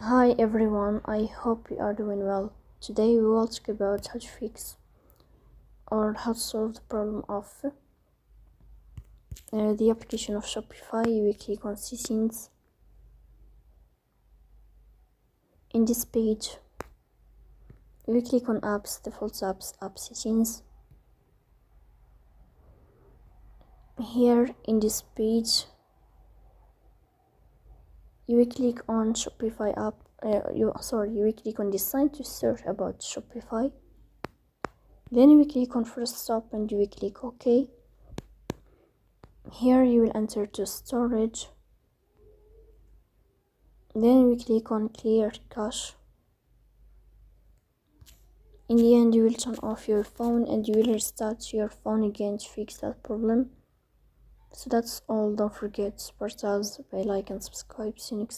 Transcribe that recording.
Hi everyone, I hope you are doing well. Today we will talk about how to fix or how to solve the problem of the application of Shopify. You click on settings. In this page, you click on apps, default apps, app settings. Here in this page, you will click on Shopify app. You will click on this sign to search about Shopify. Then you will click on first stop and you will click OK. Here you will enter to storage. Then we click on clear cache. In the end, you will turn off your phone and you will restart your phone again to fix that problem. So that's all. Don't forget to support us by like and subscribe. See you next time.